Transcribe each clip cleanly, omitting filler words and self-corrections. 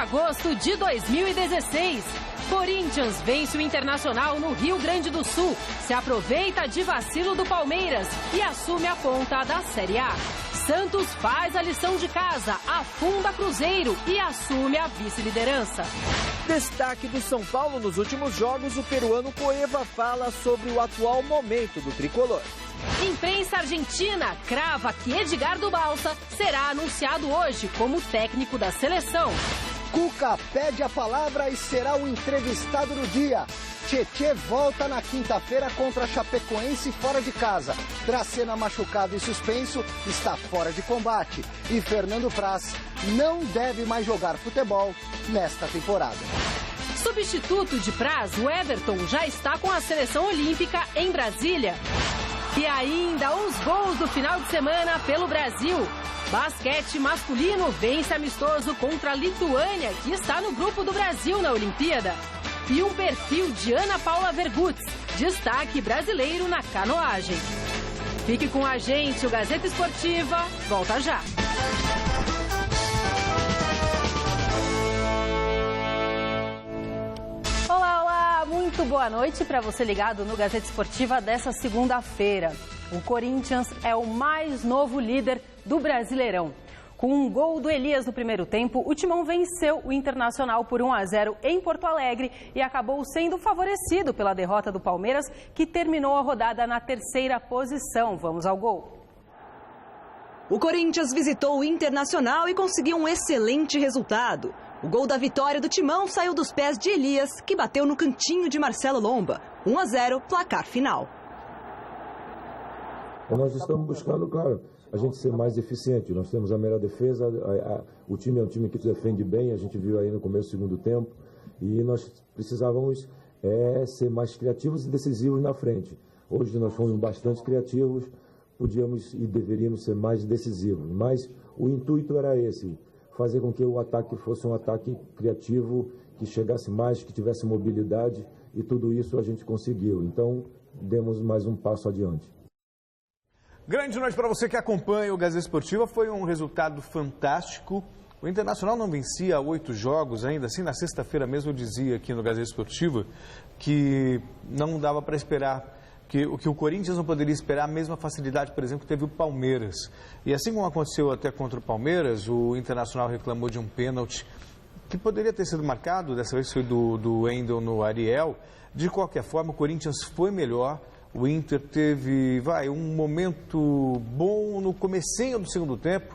agosto de 2016. Corinthians vence o Internacional no Rio Grande do Sul, se aproveita de vacilo do Palmeiras e assume a ponta da Série A. Santos faz a lição de casa, afunda Cruzeiro e assume a vice-liderança. Destaque do São Paulo nos últimos jogos, o peruano Cueva fala sobre o atual momento do tricolor. Imprensa argentina crava que Edgardo Balsa será anunciado hoje como técnico da seleção. Cuca pede a palavra e será o entrevistado do dia. Tietê volta na quinta-feira contra a Chapecoense fora de casa. Dracena, machucado e suspenso, está fora de combate. E Fernando Praz não deve mais jogar futebol nesta temporada. Substituto de Praz, o Everton já está com a seleção olímpica em Brasília. E ainda os gols do final de semana pelo Brasil. Basquete masculino vence amistoso contra a Lituânia, que está no grupo do Brasil na Olimpíada. E um perfil de Ana Paula Vergutz, destaque brasileiro na canoagem. Fique com a gente, o Gazeta Esportiva volta já. Olá, muito boa noite para você ligado no Gazeta Esportiva dessa segunda-feira. O Corinthians é o mais novo líder do Brasileirão. Com um gol do Elias no primeiro tempo, o Timão venceu o Internacional por 1-0 em Porto Alegre e acabou sendo favorecido pela derrota do Palmeiras, que terminou a rodada na terceira posição. Vamos ao gol. O Corinthians visitou o Internacional e conseguiu um excelente resultado. O gol da vitória do Timão saiu dos pés de Elias, que bateu no cantinho de Marcelo Lomba. 1-0, placar final. Nós estamos buscando, claro, a gente ser mais eficiente. Nós temos a melhor defesa, o time é um time que defende bem, a gente viu aí no começo do segundo tempo, e nós precisávamos ser mais criativos e decisivos na frente. Hoje nós fomos bastante criativos, podíamos e deveríamos ser mais decisivos, mas o intuito era esse, fazer com que o ataque fosse um ataque criativo, que chegasse mais, que tivesse mobilidade, e tudo isso a gente conseguiu. Então, demos mais um passo adiante. Grande noite para você que acompanha o Gazeta Esportiva. Foi um resultado fantástico. O Internacional não vencia 8 jogos ainda. Assim, na sexta-feira mesmo eu dizia aqui no Gazeta Esportiva que não dava para esperar, que o Corinthians não poderia esperar a mesma facilidade, por exemplo, que teve o Palmeiras. E assim como aconteceu até contra o Palmeiras, o Internacional reclamou de um pênalti que poderia ter sido marcado, dessa vez foi do Wendel no Ariel. De qualquer forma, o Corinthians foi melhor. O Inter teve um momento bom no comecinho do segundo tempo,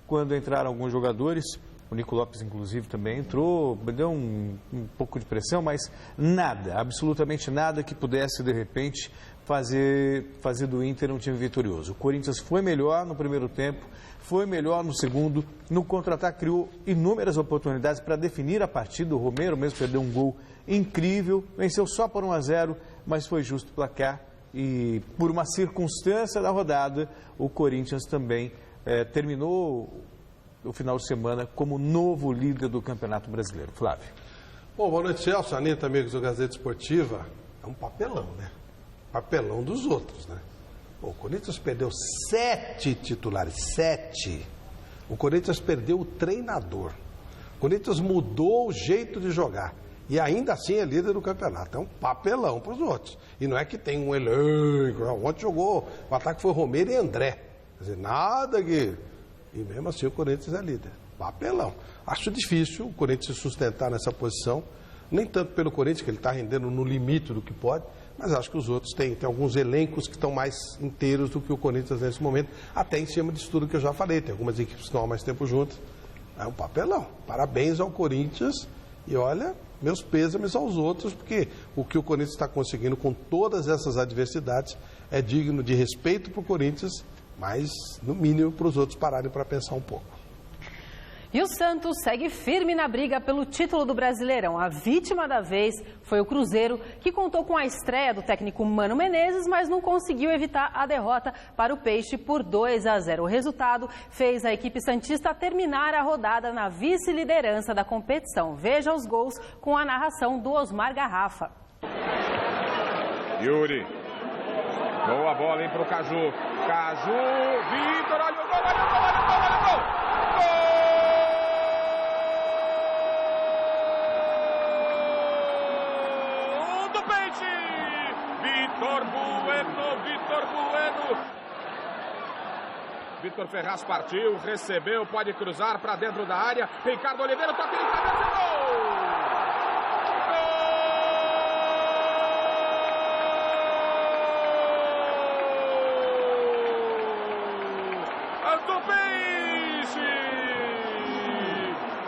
quando entraram alguns jogadores. O Nico Lopes, inclusive, também entrou, deu um pouco de pressão, mas nada, absolutamente nada que pudesse, de repente, fazer do Inter um time vitorioso. O Corinthians foi melhor no primeiro tempo, foi melhor no segundo. No contra-ataque criou inúmeras oportunidades para definir a partida. O Romero mesmo perdeu um gol incrível, venceu só por 1-0, mas foi justo o placar. E por uma circunstância da rodada, o Corinthians também terminou o final de semana como novo líder do Campeonato Brasileiro. Flávio. Bom, boa noite, Celso, Anitta, amigos do Gazeta Esportiva. É um papelão, né? Papelão dos outros, né? Bom, o Corinthians perdeu 7 titulares, 7. O Corinthians perdeu o treinador. O Corinthians mudou o jeito de jogar. E ainda assim é líder do campeonato. É um papelão para os outros. E não é que tem um elenco. Ontem jogou, o ataque foi Romero e André. Quer dizer, nada que... E mesmo assim o Corinthians é líder. Papelão. Acho difícil o Corinthians se sustentar nessa posição. Nem tanto pelo Corinthians, que ele está rendendo no limite do que pode. Mas acho que os outros têm alguns elencos que estão mais inteiros do que o Corinthians nesse momento. Até em cima disso tudo que eu já falei. Tem algumas equipes que estão há mais tempo juntas. É um papelão. Parabéns ao Corinthians. E olha... meus pêsames aos outros, porque o que o Corinthians está conseguindo com todas essas adversidades é digno de respeito para o Corinthians, mas, no mínimo, para os outros pararem para pensar um pouco. E o Santos segue firme na briga pelo título do Brasileirão. A vítima da vez foi o Cruzeiro, que contou com a estreia do técnico Mano Menezes, mas não conseguiu evitar a derrota para o Peixe por 2-0. O resultado fez a equipe santista terminar a rodada na vice-liderança da competição. Veja os gols com a narração do Osmar Garrafa. Yuri. Boa bola, hein, pro Caju. Caju, Vitor, olha o gol, olha o gol, olha o gol, olha o gol! Gol! Vitor Ferraz partiu, recebeu, pode cruzar para dentro da área. Ricardo Oliveira, toque de cabeça, gol!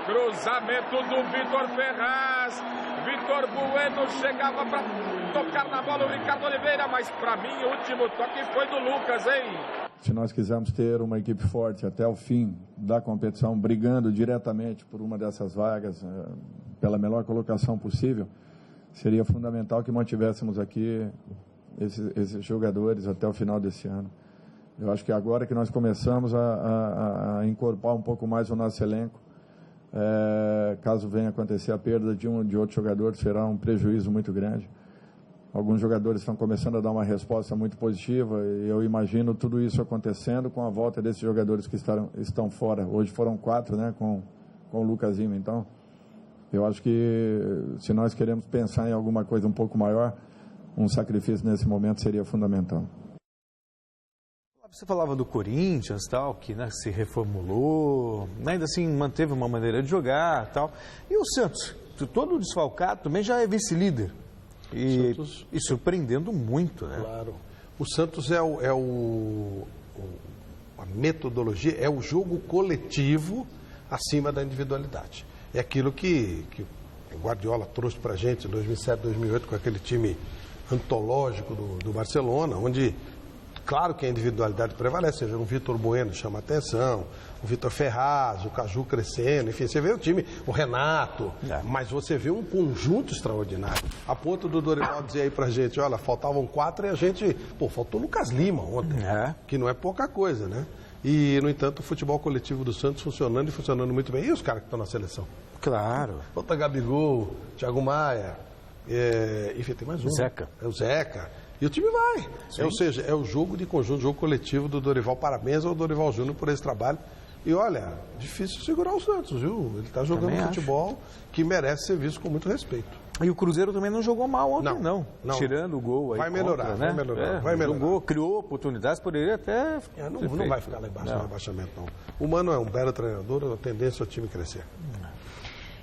Cruzamento do Vitor Ferraz. Vitor Bueno chegava para tocar na bola o Ricardo Oliveira, mas para mim o último toque foi do Lucas, hein? Se nós quisermos ter uma equipe forte até o fim da competição, brigando diretamente por uma dessas vagas, pela melhor colocação possível, seria fundamental que mantivéssemos aqui esses jogadores até o final desse ano. Eu acho que agora que nós começamos a incorporar um pouco mais o nosso elenco, caso venha acontecer a perda de um ou de outro jogador, será um prejuízo muito grande. Alguns jogadores estão começando a dar uma resposta muito positiva e eu imagino tudo isso acontecendo com a volta desses jogadores que estão fora. Hoje foram 4, né, com o Lucas Lima. Então, eu acho que se nós queremos pensar em alguma coisa um pouco maior, um sacrifício nesse momento seria fundamental. Você falava do Corinthians, tal, que, né, se reformulou, ainda assim manteve uma maneira de jogar, tal. E o Santos, todo desfalcado, também já é vice-líder. E surpreendendo muito, né? Claro. O Santos a metodologia é o jogo coletivo acima da individualidade. É aquilo que o Guardiola trouxe pra gente em 2007, 2008, com aquele time antológico do Barcelona, onde claro que a individualidade prevalece, seja um Vitor Bueno chama atenção, o Vitor Ferraz, o Caju crescendo, enfim, você vê o time, o Renato, mas você vê um conjunto extraordinário. A ponto do Dorival dizer aí pra gente, olha, faltavam 4 e a gente, faltou o Lucas Lima ontem, que não é pouca coisa, né? E, no entanto, o futebol coletivo do Santos funcionando e funcionando muito bem. E os caras que estão na seleção? Claro. Falta Gabigol, Thiago Maia, enfim, tem mais um. Zeca. É o Zeca. E o time vai. Ou seja, é o jogo de conjunto, jogo coletivo do Dorival. Parabéns ao Dorival Júnior por esse trabalho. E olha, difícil segurar o Santos, viu? Ele está jogando um futebol que merece ser visto com muito respeito. E o Cruzeiro também não jogou mal ontem, não. Tirando o gol aí. Vai melhorar, né? Vai melhorar. Jogou, criou oportunidades, poderia até... Não vai ficar lá embaixo no rebaixamento, não. O Mano é um belo treinador, a tendência é o time crescer.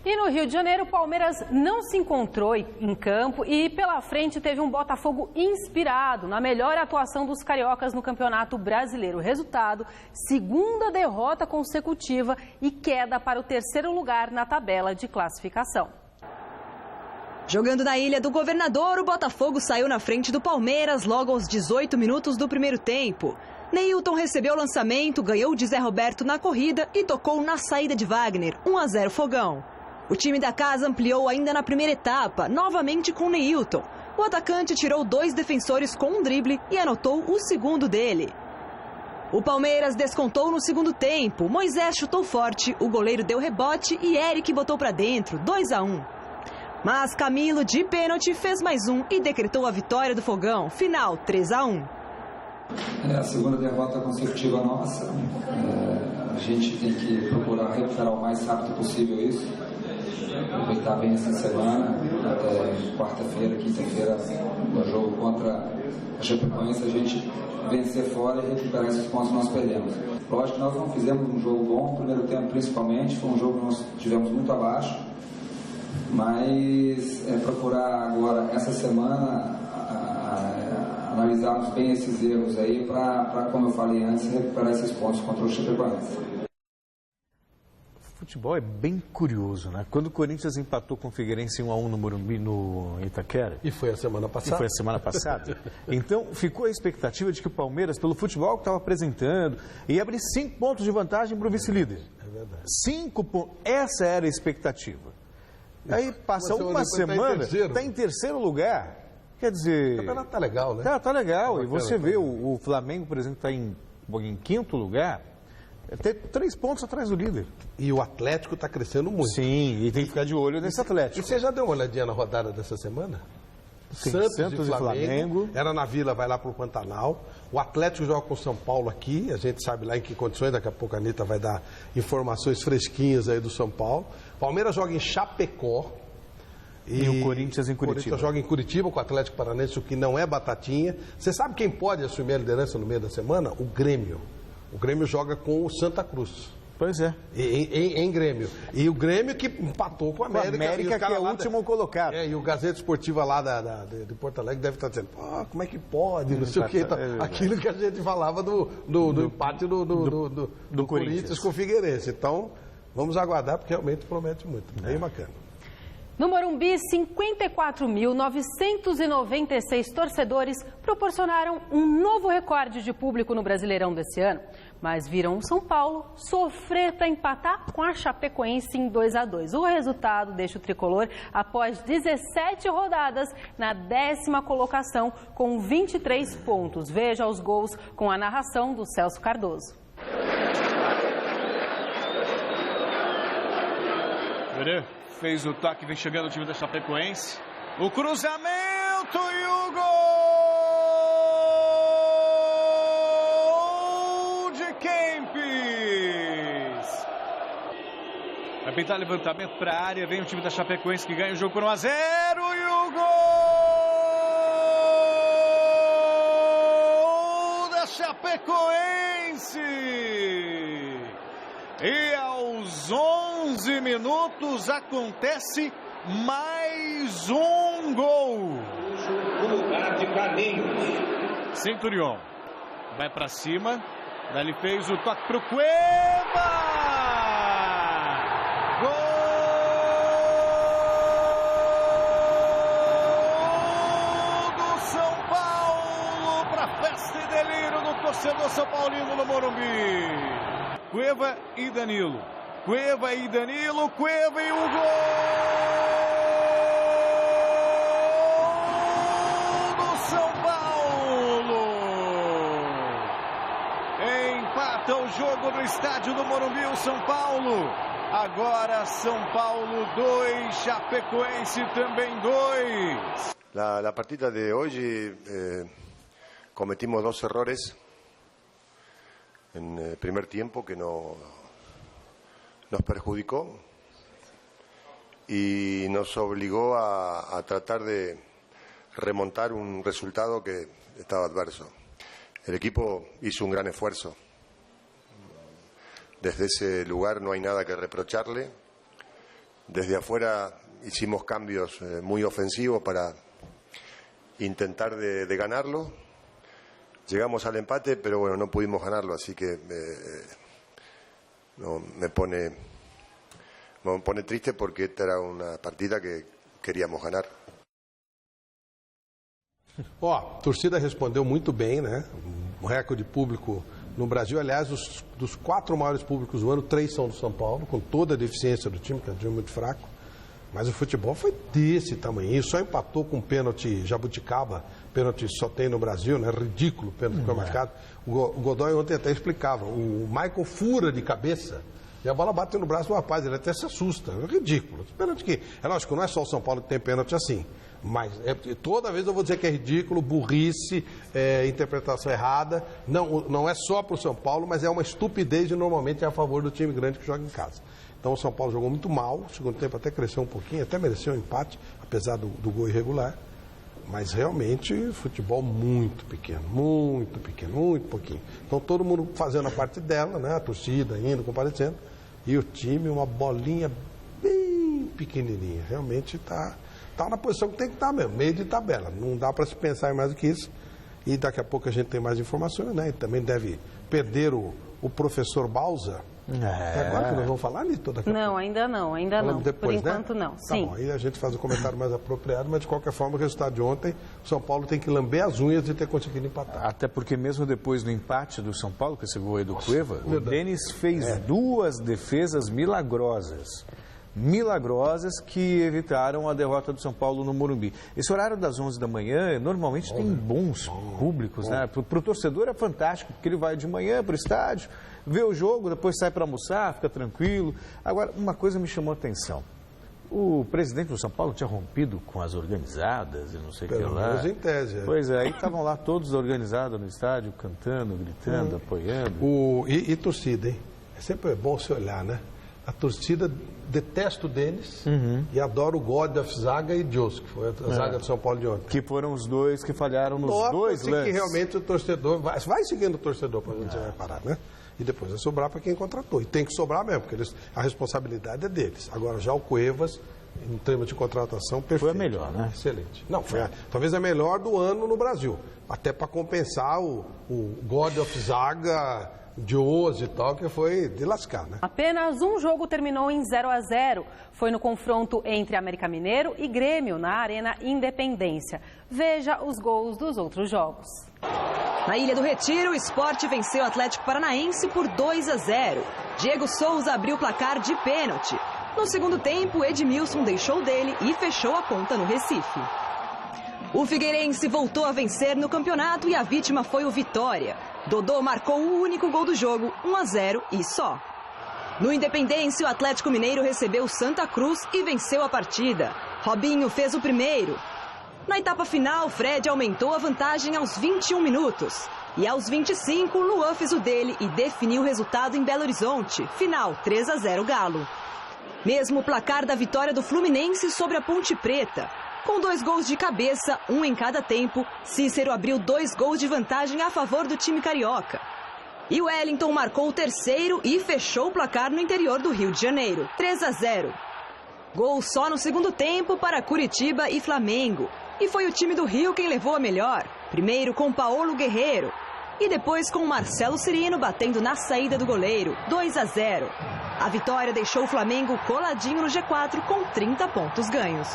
E no Rio de Janeiro, o Palmeiras não se encontrou em campo e pela frente teve um Botafogo inspirado na melhor atuação dos cariocas no Campeonato Brasileiro. O resultado, segunda derrota consecutiva e queda para o 3º lugar na tabela de classificação. Jogando na Ilha do Governador, o Botafogo saiu na frente do Palmeiras logo aos 18 minutos do primeiro tempo. Neilton recebeu o lançamento, ganhou de Zé Roberto na corrida e tocou na saída de Wagner, 1-0 Fogão. O time da casa ampliou ainda na primeira etapa, novamente com Neilton. O atacante tirou 2 defensores com um drible e anotou o segundo dele. O Palmeiras descontou no segundo tempo. Moisés chutou forte, o goleiro deu rebote e Eric botou para dentro, 2-1. Mas Camilo, de pênalti, fez mais um e decretou a vitória do Fogão. Final, 3-1. É a segunda derrota consecutiva nossa. A gente tem que procurar recuperar o mais rápido possível isso. Aproveitar bem essa semana, até quarta-feira, quinta-feira, no jogo contra a Chapecoense, a gente vencer fora e recuperar esses pontos que nós perdemos. Lógico que nós não fizemos um jogo bom, no primeiro tempo principalmente, foi um jogo que nós tivemos muito abaixo, mas procurar agora, essa semana, analisarmos bem esses erros aí para, como eu falei antes, recuperar esses pontos contra o Chapecoense. O futebol é bem curioso, né? Quando o Corinthians empatou com o Figueirense 1-1 no Morumbi, no Itaquera. E foi a semana passada. Então, ficou a expectativa de que o Palmeiras, pelo futebol que estava apresentando, ia abrir 5 pontos de vantagem para o vice-líder. É verdade. 5 pontos. Essa era a expectativa. Aí passa uma semana, está em 3º lugar. Quer dizer... O campeonato está legal, né? Tá legal. E você vê o Flamengo, por exemplo, está em 5º lugar. Tem 3 pontos atrás do líder. E o Atlético está crescendo muito. Sim, e tem que ficar de olho nesse Atlético. E você já deu uma olhadinha na rodada dessa semana? Sim, Santos e Flamengo. Era na Vila, vai lá para o Pantanal. O Atlético joga com o São Paulo aqui. A gente sabe lá em que condições. Daqui a pouco a Anitta vai dar informações fresquinhas aí do São Paulo. Palmeiras joga em Chapecó. E o Corinthians em Curitiba. O Corinthians joga em Curitiba com o Atlético Paranaense, o que não é batatinha. Você sabe quem pode assumir a liderança no meio da semana? O Grêmio. O Grêmio joga com o Santa Cruz. Pois é. Em Grêmio. E o Grêmio que empatou com o América. O América, que é o último colocado. E o Gazeta Esportiva lá de Porto Alegre deve estar dizendo, como é que pode, não sei o quê. Aquilo que a gente falava do empate do Corinthians com o Figueirense. Então, vamos aguardar, porque realmente promete muito. Bem bacana. No Morumbi, 54.996 torcedores proporcionaram um novo recorde de público no Brasileirão desse ano, mas viram o São Paulo sofrer para empatar com a Chapecoense em 2-2. O resultado deixa o tricolor, após 17 rodadas, na 10ª colocação com 23 pontos. Veja os gols com a narração do Celso Cardoso. Fez o toque, vem chegando o time da Chapecoense. O cruzamento e o gol de Kempis. Vai pintar levantamento para a área. Vem o time da Chapecoense que ganha o jogo por 1-0 e o gol da Chapecoense. E aos 11 minutos acontece mais um gol. No lugar de Carlinhos. Centurion vai para cima. Daí ele fez o toque para o Cueva. Gol do São Paulo para festa e delírio do torcedor são paulino no Morumbi. Cueva e Danilo. Cueva e Danilo. Cueva e o gol do São Paulo. Empata o jogo no estádio do Morumbi, o São Paulo. Agora São Paulo 2, Chapecoense também 2. La partida de hoje cometimos 2 errores. En el primer tiempo que nos perjudicó y nos obligó a tratar de remontar un resultado que estaba adverso. El equipo hizo un gran esfuerzo. Desde ese lugar no hay nada que reprocharle. Desde afuera hicimos cambios muy ofensivos para intentar de ganarlo. Llegamos al empate, pero bueno, no pudimos ganarlo, así que me pone triste porque esta era una partida que queríamos ganar. A torcida respondeu muito bem, né? Um recorde público no Brasil. Aliás, dos 4 maiores públicos do ano, 3 são do São Paulo, com toda a deficiência do time, que é um time muito fraco. Mas o futebol foi desse tamanho. Só empatou com o pênalti Jabuticaba. Pênalti só tem no Brasil, né? Ridículo o pênalti que foi marcado. O Godoy ontem até explicava. O Michael fura de cabeça e a bola bate no braço do rapaz. Ele até se assusta. É ridículo. Pênalti que... É lógico, não é só o São Paulo que tem pênalti assim. Mas toda vez eu vou dizer que é ridículo, burrice, interpretação errada. Não é só para o São Paulo, mas é uma estupidez e normalmente é a favor do time grande que joga em casa. Então o São Paulo jogou muito mal, no segundo tempo até cresceu um pouquinho, até mereceu um empate, apesar do gol irregular. Mas realmente futebol muito pequeno, muito pouquinho. Então todo mundo fazendo a parte dela, né? A torcida indo, comparecendo, e o time uma bolinha bem pequenininha. Realmente está na posição que tem que estar mesmo, meio de tabela. Não dá para se pensar em mais do que isso. E daqui a pouco a gente tem mais informações, né? E também deve perder o professor Bausa. É agora que nós vamos falar nisso? Não, ainda não. Depois, por enquanto, né? Não. Tá Sim. bom, aí a gente faz o comentário mais apropriado, mas de qualquer forma o resultado de ontem, o São Paulo tem que lamber as unhas de ter conseguido empatar. Até porque mesmo depois do empate do São Paulo, com esse gol aí do Cueva, o Denis fez 2 defesas milagrosas que evitaram a derrota do São Paulo no Morumbi. Esse horário das 11 da manhã normalmente tem bons públicos, né? Para o torcedor é fantástico, porque ele vai de manhã para o estádio, vê o jogo, depois sai para almoçar, fica tranquilo. Agora, uma coisa me chamou a atenção. O presidente do São Paulo tinha rompido com as organizadas e não sei o que lá. Pelo menos em tese. Pois é, aí estavam lá todos organizados no estádio, cantando, gritando, apoiando. E torcida, hein? É sempre bom se olhar, né? A torcida detesta o Denis e adora o God of Zaga e Dios, que foi a zaga do São Paulo de ontem. Que foram os dois que falharam nos dois lances. Que realmente o torcedor vai seguindo o torcedor para onde você vai parar, né? E depois vai sobrar para quem contratou. E tem que sobrar mesmo, porque a responsabilidade é deles. Agora, já o Cuevas, em termos de contratação, perfeito. Foi a melhor, né? Excelente. Não, talvez a melhor do ano no Brasil. Até para compensar o God of Zaga de hoje e tal, que foi de lascar, né? Apenas um jogo terminou em 0-0. Foi no confronto entre América Mineiro e Grêmio, na Arena Independência. Veja os gols dos outros jogos. Na Ilha do Retiro, o Sport venceu o Atlético Paranaense por 2-0. Diego Souza abriu o placar de pênalti. No segundo tempo, Edmilson deixou dele e fechou a conta no Recife. O Figueirense voltou a vencer no campeonato e a vítima foi o Vitória. Dodô marcou o único gol do jogo, 1-0 e só. No Independência, o Atlético Mineiro recebeu o Santa Cruz e venceu a partida. Robinho fez o primeiro. Na etapa final, Fred aumentou a vantagem aos 21 minutos. E aos 25, Luan fez o dele e definiu o resultado em Belo Horizonte. Final, 3-0 Galo. Mesmo o placar da vitória do Fluminense sobre a Ponte Preta. Com 2 gols de cabeça, um em cada tempo, Cícero abriu 2 gols de vantagem a favor do time carioca. E Wellington marcou o terceiro e fechou o placar no interior do Rio de Janeiro, 3-0. Gol só no segundo tempo para Curitiba e Flamengo. E foi o time do Rio quem levou a melhor. Primeiro com Paulo Guerreiro. E depois com Marcelo Cirino batendo na saída do goleiro, 2-0. A vitória deixou o Flamengo coladinho no G4 com 30 pontos ganhos.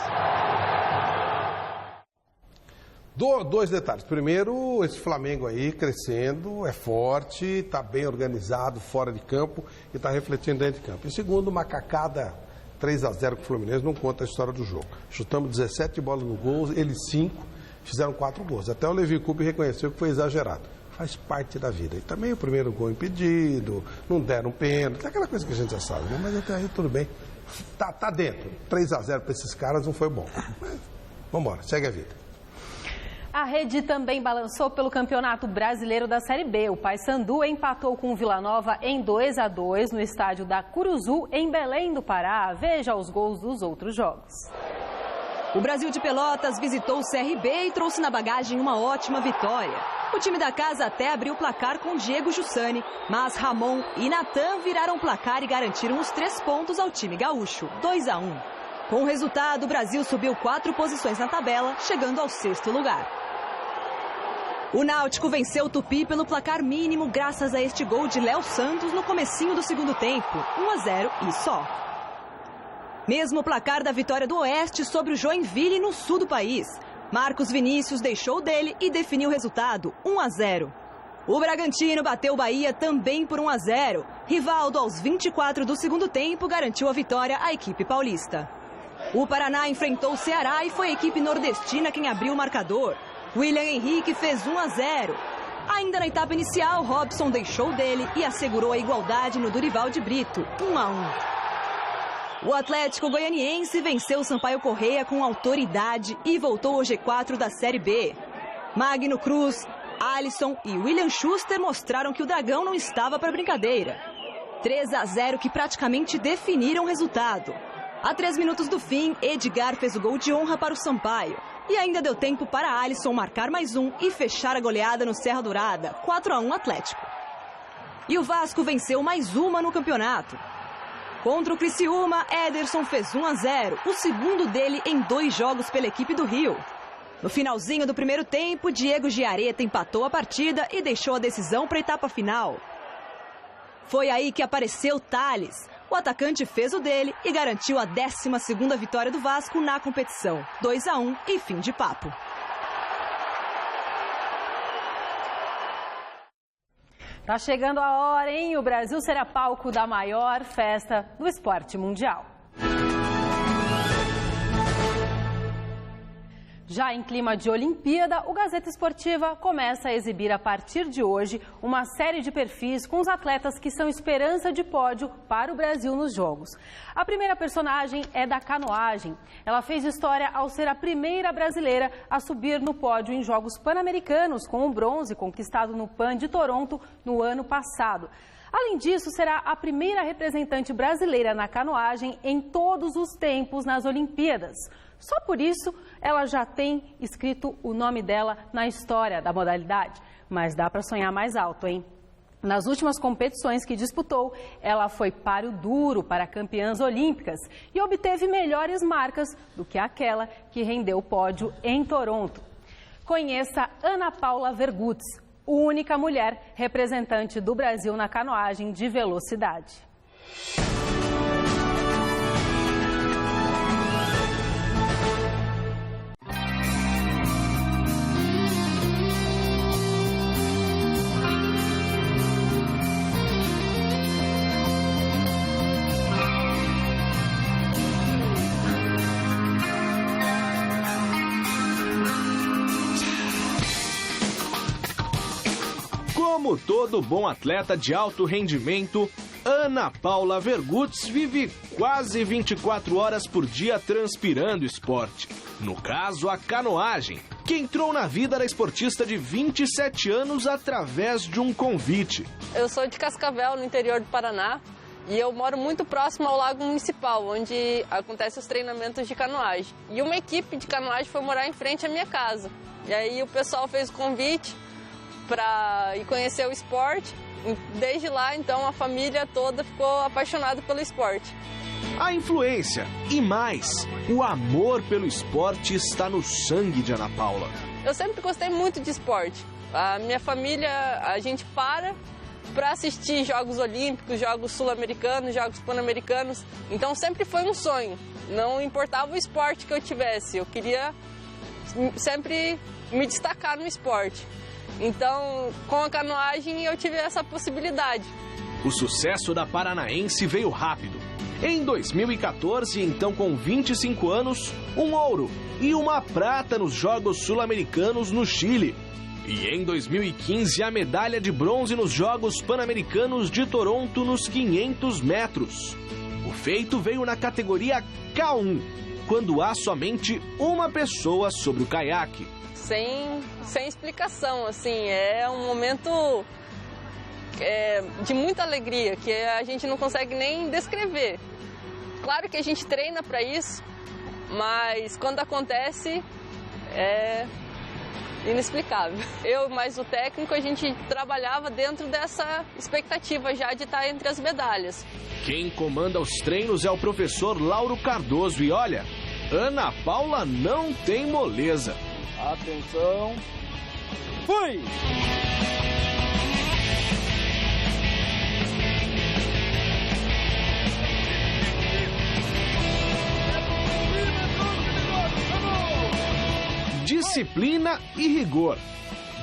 2 detalhes. Primeiro, esse Flamengo aí crescendo, é forte, está bem organizado fora de campo e está refletindo dentro de campo. E segundo, uma cacada 3-0 com o Fluminense não conta a história do jogo. Chutamos 17 bolas no gol, eles 5, fizeram 4 gols. Até o Levi Coupe reconheceu que foi exagerado. Faz parte da vida. E também o primeiro gol impedido, não deram pênalti, aquela coisa que a gente já sabe, né? Mas até aí tudo bem. Tá dentro. 3-0 para esses caras não foi bom. Mas vamos embora, segue a vida. A Rede também balançou pelo Campeonato Brasileiro da Série B. O Paysandu empatou com o Vila Nova em 2-2 no estádio da Curuzu, em Belém do Pará. Veja os gols dos outros jogos. O Brasil de Pelotas visitou o CRB e trouxe na bagagem uma ótima vitória. O time da casa até abriu o placar com Diego Jussani, mas Ramon e Natan viraram o placar e garantiram os 3 pontos ao time gaúcho, 2-1. Com o resultado, o Brasil subiu 4 posições na tabela, chegando ao 6º lugar. O Náutico venceu o Tupi pelo placar mínimo graças a este gol de Léo Santos no comecinho do segundo tempo, 1-0 e só. Mesmo o placar da vitória do Oeste sobre o Joinville no sul do país. Marcos Vinícius deixou dele e definiu o resultado, 1-0. O Bragantino bateu o Bahia também por 1-0. Rivaldo, aos 24 do segundo tempo, garantiu a vitória à equipe paulista. O Paraná enfrentou o Ceará e foi a equipe nordestina quem abriu o marcador. William Henrique fez 1-0. Ainda na etapa inicial, Robson deixou dele e assegurou a igualdade no Durival de Brito, 1-1. O Atlético Goianiense venceu o Sampaio Corrêa com autoridade e voltou ao G4 da Série B. Magno Cruz, Alisson e William Schuster mostraram que o Dragão não estava para brincadeira. 3-0 que praticamente definiram o resultado. A 3 minutos do fim, Edgar fez o gol de honra para o Sampaio. E ainda deu tempo para Alisson marcar mais um e fechar a goleada no Serra Dourada, 4-1 Atlético. E o Vasco venceu mais uma no campeonato. Contra o Criciúma, Ederson fez 1-0, o segundo dele em 2 jogos pela equipe do Rio. No finalzinho do primeiro tempo, Diego Giareta empatou a partida e deixou a decisão para a etapa final. Foi aí que apareceu Thales. O atacante fez o dele e garantiu a 12ª vitória do Vasco na competição. 2-1 e fim de papo. Tá chegando a hora, hein? O Brasil será palco da maior festa do esporte mundial. Já em clima de Olimpíada, o Gazeta Esportiva começa a exibir a partir de hoje uma série de perfis com os atletas que são esperança de pódio para o Brasil nos Jogos. A primeira personagem é da canoagem. Ela fez história ao ser a primeira brasileira a subir no pódio em Jogos Pan-Americanos, com o bronze conquistado no Pan de Toronto no ano passado. Além disso, será a primeira representante brasileira na canoagem em todos os tempos nas Olimpíadas. Só por isso, ela já tem escrito o nome dela na história da modalidade. Mas dá para sonhar mais alto, hein? Nas últimas competições que disputou, ela foi páreo duro para campeãs olímpicas e obteve melhores marcas do que aquela que rendeu o pódio em Toronto. Conheça Ana Paula Vergutz, única mulher representante do Brasil na canoagem de velocidade. Como todo bom atleta de alto rendimento, Ana Paula Vergutz vive quase 24 horas por dia transpirando esporte. No caso, a canoagem, que entrou na vida da esportista de 27 anos através de um convite. Eu sou de Cascavel, no interior do Paraná, e eu moro muito próximo ao Lago Municipal, onde acontecem os treinamentos de canoagem. E uma equipe de canoagem foi morar em frente à minha casa. E aí o pessoal fez o convite para ir conhecer o esporte. Desde lá, então, a família toda ficou apaixonada pelo esporte. A influência e mais, o amor pelo esporte está no sangue de Ana Paula. Eu sempre gostei muito de esporte. A minha família, a gente para assistir Jogos Olímpicos, Jogos Sul-Americanos, Jogos Pan-Americanos. Então sempre foi um sonho. Não importava o esporte que eu tivesse, eu queria sempre me destacar no esporte. Então, com a canoagem, eu tive essa possibilidade. O sucesso da paranaense veio rápido. Em 2014, então com 25 anos, um ouro e uma prata nos Jogos Sul-Americanos no Chile. E em 2015, a medalha de bronze nos Jogos Pan-Americanos de Toronto nos 500 metros. O feito veio na categoria K1, quando há somente uma pessoa sobre o caiaque. Sem explicação, assim, é um momento de muita alegria, que a gente não consegue nem descrever. Claro que a gente treina para isso, mas quando acontece é inexplicável. Eu mais o técnico, a gente trabalhava dentro dessa expectativa já de estar entre as medalhas. Quem comanda os treinos é o professor Lauro Cardoso e olha, Ana Paula não tem moleza. Atenção, fui! Disciplina e rigor.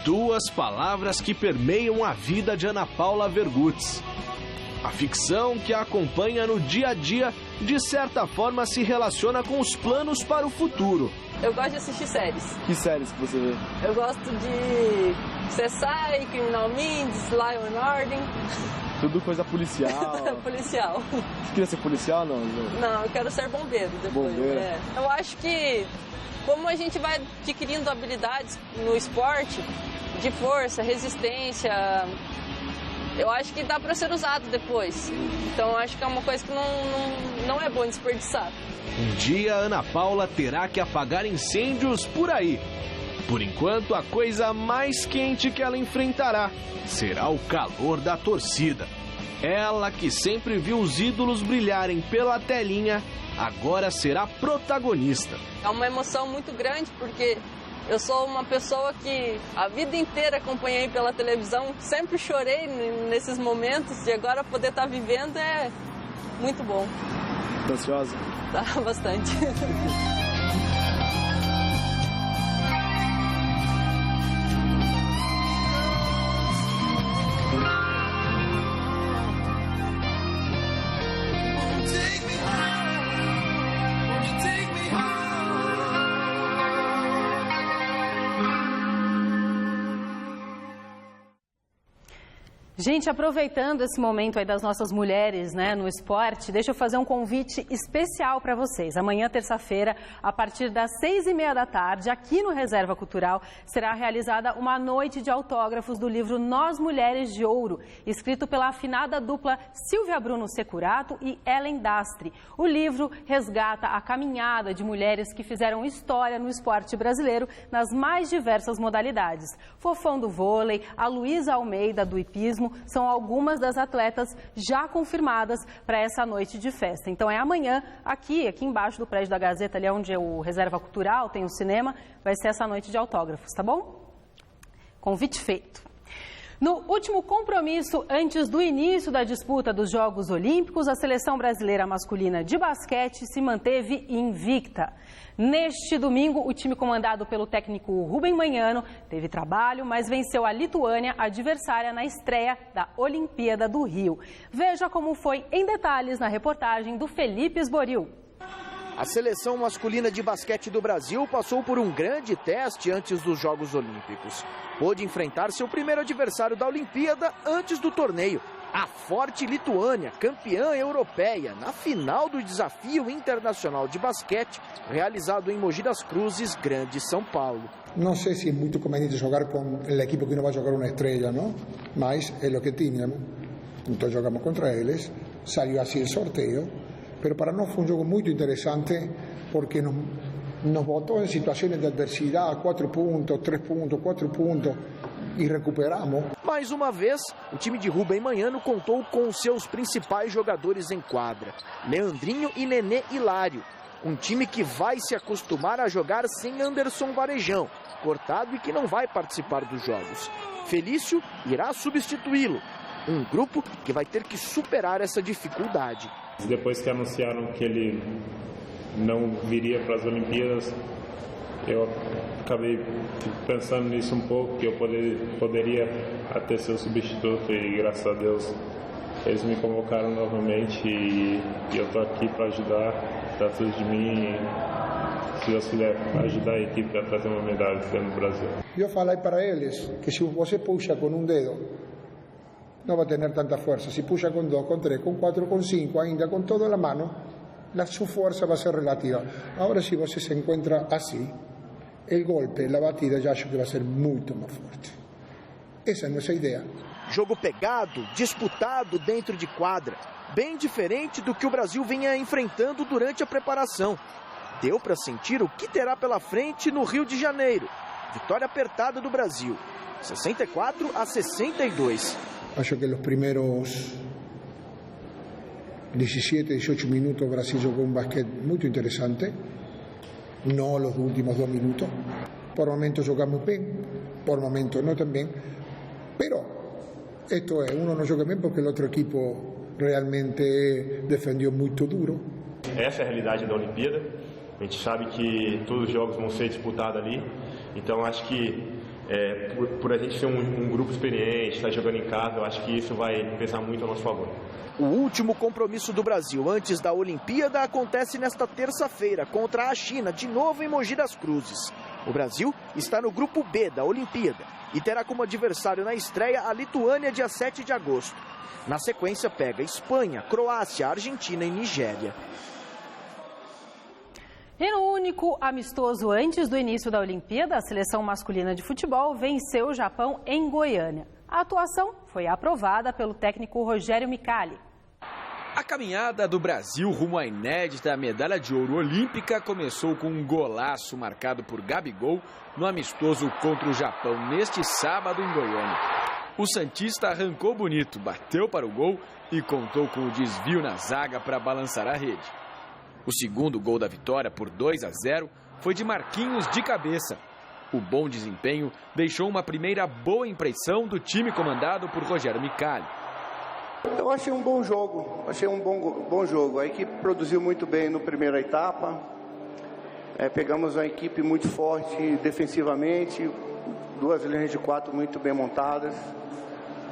Duas palavras que permeiam a vida de Ana Paula Vergutz. A ficção que a acompanha no dia a dia, de certa forma, se relaciona com os planos para o futuro. Eu gosto de assistir séries. Que séries que você vê? Eu gosto de CSI, Criminal Minds, Law and Order. Tudo coisa policial. Policial. Você queria ser policial ou não? Não, eu quero ser bombeiro depois. Bombeiro? É. Eu acho que, como a gente vai adquirindo habilidades no esporte, de força, resistência, eu acho que dá para ser usado depois. Então, eu acho que é uma coisa que não é bom desperdiçar. Um dia, Ana Paula terá que apagar incêndios por aí. Por enquanto, a coisa mais quente que ela enfrentará será o calor da torcida. Ela, que sempre viu os ídolos brilharem pela telinha, agora será protagonista. É uma emoção muito grande, porque eu sou uma pessoa que a vida inteira acompanhei pela televisão, sempre chorei nesses momentos, e agora poder estar vivendo é muito bom. Tá ansiosa? Tá, bastante. Gente, aproveitando esse momento aí das nossas mulheres, né, no esporte, deixa eu fazer um convite especial para vocês. Amanhã, terça-feira, a partir das 6h30 da tarde, aqui no Reserva Cultural, será realizada uma noite de autógrafos do livro Nós Mulheres de Ouro, escrito pela afinada dupla Silvia Bruno Securato e Ellen Dastre. O livro resgata a caminhada de mulheres que fizeram história no esporte brasileiro nas mais diversas modalidades. Fofão do vôlei, a Luísa Almeida do hipismo, são algumas das atletas já confirmadas para essa noite de festa. Então é amanhã, aqui embaixo do prédio da Gazeta, ali onde é o Reserva Cultural, tem o cinema, vai ser essa noite de autógrafos, tá bom? Convite feito. No último compromisso, antes do início da disputa dos Jogos Olímpicos, a seleção brasileira masculina de basquete se manteve invicta. Neste domingo, o time comandado pelo técnico Rubem Manhano teve trabalho, mas venceu a Lituânia, adversária na estreia da Olimpíada do Rio. Veja como foi em detalhes na reportagem do Felipe Esboril. A seleção masculina de basquete do Brasil passou por um grande teste antes dos Jogos Olímpicos. Pôde enfrentar seu primeiro adversário da Olimpíada antes do torneio, a forte Lituânia, campeã europeia, na final do Desafio Internacional de Basquete, realizado em Mogi das Cruzes, Grande São Paulo. Não sei se é muito conveniente jogar com a equipe que não vai jogar uma estrela, não? Mas é o que tínhamos. Então jogamos contra eles, saiu assim o sorteio. Pero para nós foi um jogo muito interessante porque nos botou em situações de adversidade, 4 pontos, 3 pontos, 4 pontos e recuperamos. Mais uma vez, o time de Rubem Manhano contou com seus principais jogadores em quadra, Leandrinho e Nenê Hilário. Um time que vai se acostumar a jogar sem Anderson Varejão, cortado e que não vai participar dos jogos. Felício irá substituí-lo. Um grupo que vai ter que superar essa dificuldade. Depois que anunciaram que ele não viria para as Olimpíadas, eu acabei pensando nisso um pouco, que eu poderia até ser o substituto, e graças a Deus eles me convocaram novamente e eu estou aqui para ajudar, tudo de mim, e se Deus quiser ajudar a equipe a trazer uma medalha no Brasil. Eu falei para eles que se você puxa com um dedo, não vai ter tanta força. Se puxa com 2, com 3, com 4, com 5, ainda com toda a mão, a sua força vai ser relativa. Agora, se você se encontra assim, o golpe, a batida, já acho que vai ser muito mais forte. Essa é a nossa ideia. Jogo pegado, disputado dentro de quadra, bem diferente do que o Brasil vinha enfrentando durante a preparação. Deu para sentir o que terá pela frente no Rio de Janeiro. Vitória apertada do Brasil, 64-62. Acho que los primeros 17, 18 minutos Brasil jugó un básquet muy interesante, no los últimos 2 minutos. Por momentos jugamos bien, por momentos no tan bien, pero esto es, uno no juega bien porque el otro equipo realmente defendió muy duro. Essa é a realidade da Olimpíada, a gente sabe que todos os jogos vão ser disputados ali, então acho que por a gente ser um grupo experiente, estar jogando em casa, eu acho que isso vai pesar muito a nosso favor. O último compromisso do Brasil antes da Olimpíada acontece nesta terça-feira contra a China, de novo em Mogi das Cruzes. O Brasil está no grupo B da Olimpíada e terá como adversário na estreia a Lituânia dia 7 de agosto. Na sequência pega Espanha, Croácia, Argentina e Nigéria. E no único amistoso antes do início da Olimpíada, a seleção masculina de futebol venceu o Japão em Goiânia. A atuação foi aprovada pelo técnico Rogério Micali. A caminhada do Brasil rumo à inédita medalha de ouro olímpica começou com um golaço marcado por Gabigol no amistoso contra o Japão neste sábado em Goiânia. O santista arrancou bonito, bateu para o gol e contou com o desvio na zaga para balançar a rede. O segundo gol da vitória por 2-0 foi de Marquinhos de cabeça. O bom desempenho deixou uma primeira boa impressão do time comandado por Rogério Micali. Eu achei um bom jogo, bom jogo. A equipe produziu muito bem na primeira etapa. Pegamos uma equipe muito forte defensivamente, 2 linhas de 4 muito bem montadas.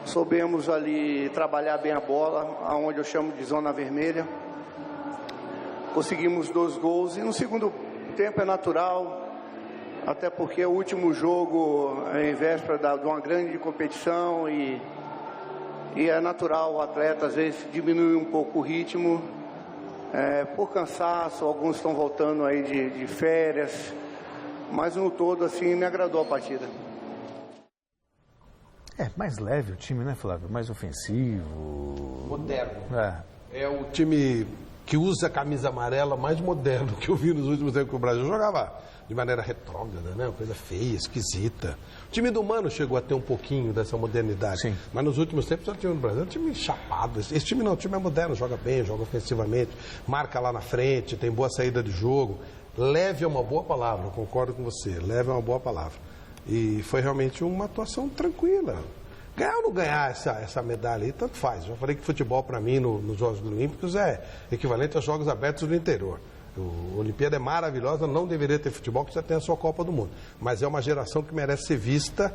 Soubemos ali trabalhar bem a bola, aonde eu chamo de zona vermelha. Conseguimos 2 gols e no segundo tempo é natural, até porque é o último jogo em véspera de uma grande competição e é natural o atleta às vezes diminuir um pouco o ritmo por cansaço, alguns estão voltando aí de férias, mas no todo assim me agradou a partida. Mais leve o time, né, Flávio? Mais ofensivo. Moderno. É o time que usa a camisa amarela mais moderno que eu vi nos últimos tempos que o Brasil jogava de maneira retrógrada, né? Uma coisa feia, esquisita. O time do Mano chegou a ter um pouquinho dessa modernidade. Sim. Mas nos últimos tempos o time do Brasil é um time chapado. Esse time não, o time é moderno, joga bem, joga ofensivamente, marca lá na frente, tem boa saída de jogo. Leve é uma boa palavra, eu concordo com você, leve é uma boa palavra. E foi realmente uma atuação tranquila. Ganhar ou não ganhar essa medalha aí, tanto faz. Eu já falei que futebol, para mim, nos Jogos Olímpicos é equivalente aos Jogos Abertos do interior. A Olimpíada é maravilhosa, não deveria ter futebol, porque já tem a sua Copa do Mundo. Mas é uma geração que merece ser vista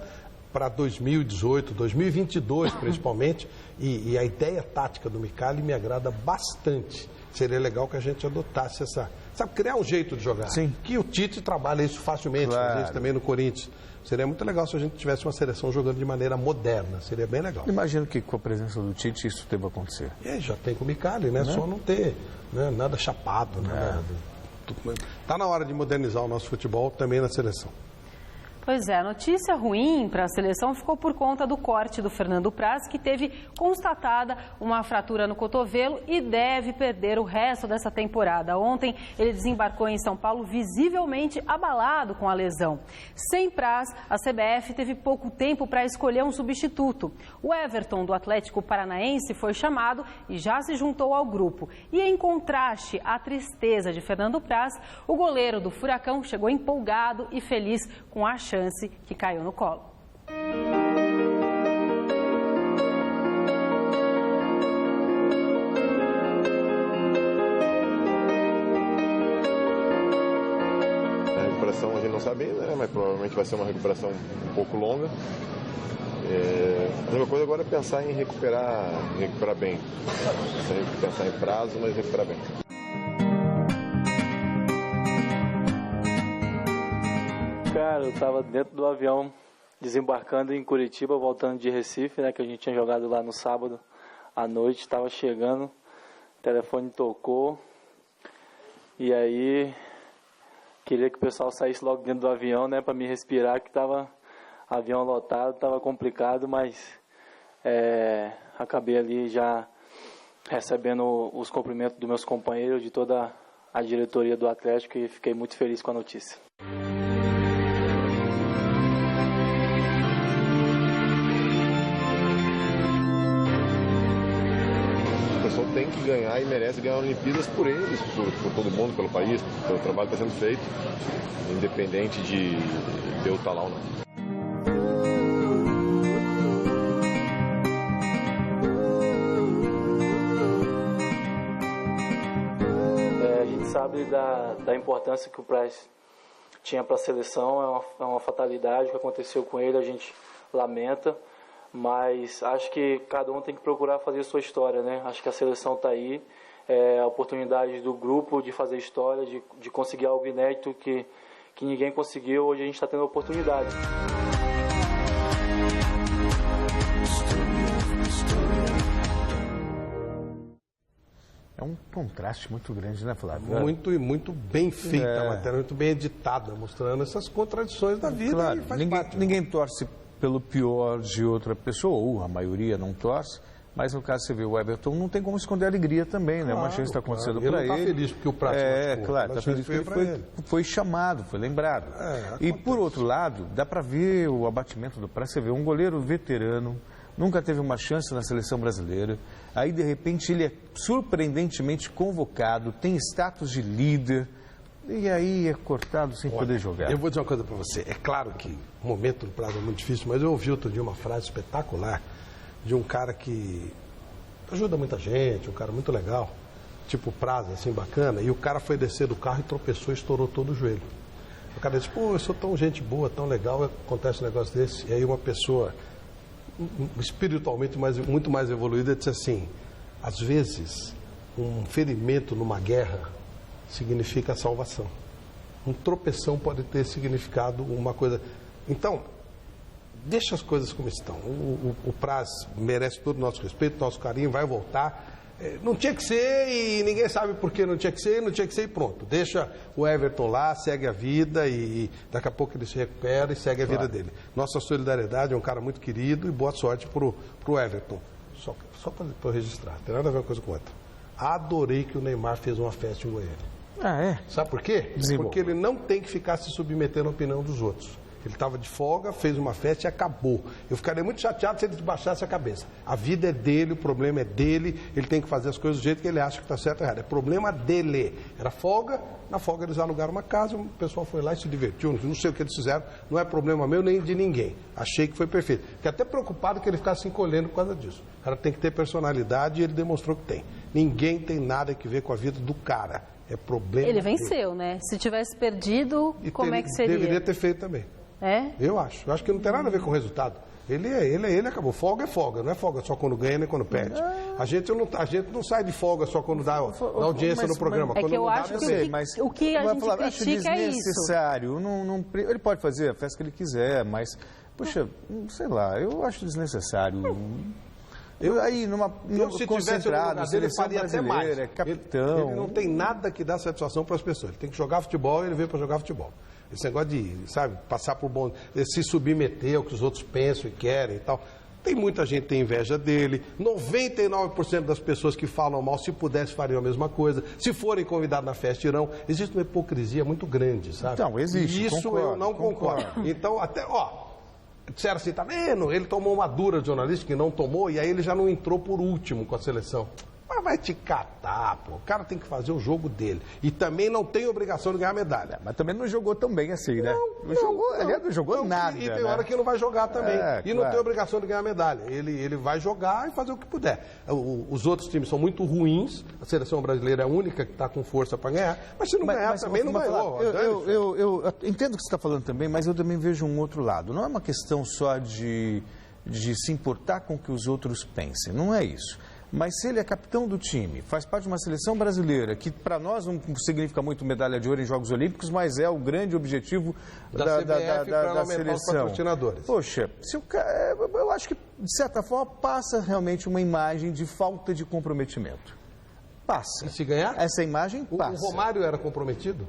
para 2018, 2022 principalmente. E a ideia tática do Micali me agrada bastante. Seria legal que a gente adotasse sabe, criar um jeito de jogar. Sim. Que o Tite trabalha isso facilmente, claro. A gente também no Corinthians. Seria muito legal se a gente tivesse uma seleção jogando de maneira moderna. Seria bem legal. Imagino que com a presença do Tite isso deva acontecer. Já tem com o Micali, né? Só não ter nada chapado. Está na hora de modernizar o nosso futebol também na seleção. Pois é, a notícia ruim para a seleção ficou por conta do corte do Fernando Praz, que teve constatada uma fratura no cotovelo e deve perder o resto dessa temporada. Ontem, ele desembarcou em São Paulo visivelmente abalado com a lesão. Sem Praz, a CBF teve pouco tempo para escolher um substituto. O Everton, do Atlético Paranaense, foi chamado e já se juntou ao grupo. E em contraste à tristeza de Fernando Praz, o goleiro do Furacão chegou empolgado e feliz com a chance que caiu no colo. A recuperação a gente não sabe ainda, né? Mas provavelmente vai ser uma recuperação um pouco longa. A única coisa agora é pensar em recuperar bem. Sem pensar em prazo, mas recuperar bem. Cara, eu estava dentro do avião, desembarcando em Curitiba, voltando de Recife, né, que a gente tinha jogado lá no sábado à noite, estava chegando, o telefone tocou, e aí queria que o pessoal saísse logo dentro do avião, né, para me respirar, que estava avião lotado, estava complicado, mas acabei ali já recebendo os cumprimentos dos meus companheiros, de toda a diretoria do Atlético, e fiquei muito feliz com a notícia. Tem que ganhar e merece ganhar Olimpíadas por eles, por todo mundo, pelo país, pelo trabalho que está sendo feito, independente de eu estar lá ou não. A gente sabe da importância que o Praz tinha para a seleção, é uma fatalidade o que aconteceu com ele, a gente lamenta. Mas acho que cada um tem que procurar fazer a sua história, né? Acho que a seleção está aí, a oportunidade do grupo de fazer história, de conseguir algo inédito que ninguém conseguiu, hoje a gente está tendo a oportunidade. É um contraste muito grande, né, Flávio? Muito bem feita a matéria, muito bem editada, mostrando essas contradições da vida. Claro, e faz parte, ninguém torce pelo pior de outra pessoa, ou a maioria não torce, mas no caso você vê o Everton, não tem como esconder a alegria também, né? Uma chance está acontecendo para ele. Ele está feliz porque o Praz claro, está feliz porque ele foi chamado, foi lembrado. E por outro lado, dá para ver o abatimento do Praz, você vê um goleiro veterano, nunca teve uma chance na seleção brasileira, aí de repente ele é surpreendentemente convocado, tem status de líder, e aí é cortado sem poder jogar. Eu vou dizer uma coisa para você. É claro que o momento do Praz é muito difícil, mas eu ouvi outro dia uma frase espetacular de um cara que ajuda muita gente, um cara muito legal, tipo Praz, assim, bacana, e o cara foi descer do carro e tropeçou e estourou todo o joelho. O cara disse, eu sou tão gente boa, tão legal, acontece um negócio desse. E aí uma pessoa espiritualmente muito mais evoluída disse assim, às vezes um ferimento numa guerra significa salvação. Um tropeção pode ter significado uma coisa. Então, deixa as coisas como estão. O Praz merece todo o nosso respeito, nosso carinho, vai voltar. Não tinha que ser e ninguém sabe por que não tinha que ser e pronto. Deixa o Everton lá, segue a vida e daqui a pouco ele se recupera e segue a vida dele. Nossa solidariedade, é um cara muito querido e boa sorte pro Everton. Só para registrar, não tem nada a ver uma coisa com outra. adorei que o Neymar fez uma festa em Goiânia. Ah, é? Sabe por quê? Porque ele não tem que ficar se submetendo à opinião dos outros. Ele estava de folga, fez uma festa e acabou. Eu ficaria muito chateado se ele baixasse a cabeça. A vida é dele, o problema é dele, ele tem que fazer as coisas do jeito que ele acha que está certo ou errado. É problema dele. Era folga, na folga eles alugaram uma casa, o pessoal foi lá e se divertiu, não sei o que eles fizeram, não é problema meu nem de ninguém. Achei que foi perfeito. Fiquei até preocupado que ele ficasse se encolhendo por causa disso. O cara tem que ter personalidade e ele demonstrou que tem. Ninguém tem nada a ver com a vida do cara. É problema Ele venceu, né? Se tivesse perdido, como é que seria? Deveria ter feito também. É? Eu acho que não tem nada a ver com o resultado. Ele acabou. Folga é folga, não é folga só quando ganha nem quando perde. A gente não sai de folga só quando dá audiência no programa. É que eu acho que o que a gente critica é isso. Desnecessário. Ele pode fazer a festa que ele quiser, mas, poxa, sei lá, eu acho desnecessário. Se tivesse no lugar dele, ele faria até mais. É capitão. Ele não tem nada que dá satisfação para as pessoas. Ele tem que jogar futebol e ele veio para jogar futebol. Esse negócio de, passar por bom, se submeter ao que os outros pensam e querem e tal. Tem muita gente que tem inveja dele. 99% das pessoas que falam mal, se pudesse, fariam a mesma coisa. Se forem convidados na festa, irão. Existe uma hipocrisia muito grande, sabe? Então, existe. Isso eu não concordo. Então, até, disseram assim, tá vendo? Ele tomou uma dura de jornalista que não tomou e aí ele já não entrou por último com a seleção. Mas vai te catar, pô. O cara tem que fazer o jogo dele. E também não tem obrigação de ganhar medalha. Mas também não jogou tão bem assim, né? Não jogou nada. E tem hora que não vai jogar também. E não tem obrigação de ganhar medalha. Ele vai jogar e fazer o que puder. Os outros times são muito ruins. A seleção brasileira é a única que está com força para ganhar. Mas se não ganhar também, não ganhou. Eu entendo o que você está falando também, mas eu também vejo um outro lado. Não é uma questão só de se importar com o que os outros pensem. Não é isso. Mas se ele é capitão do time, faz parte de uma seleção brasileira, que para nós não significa muito medalha de ouro em Jogos Olímpicos, mas é o grande objetivo da seleção. Os patrocinadores. Poxa, eu acho que, de certa forma, passa realmente uma imagem de falta de comprometimento. Passa. E se ganhar? Essa imagem passa. O Romário era comprometido?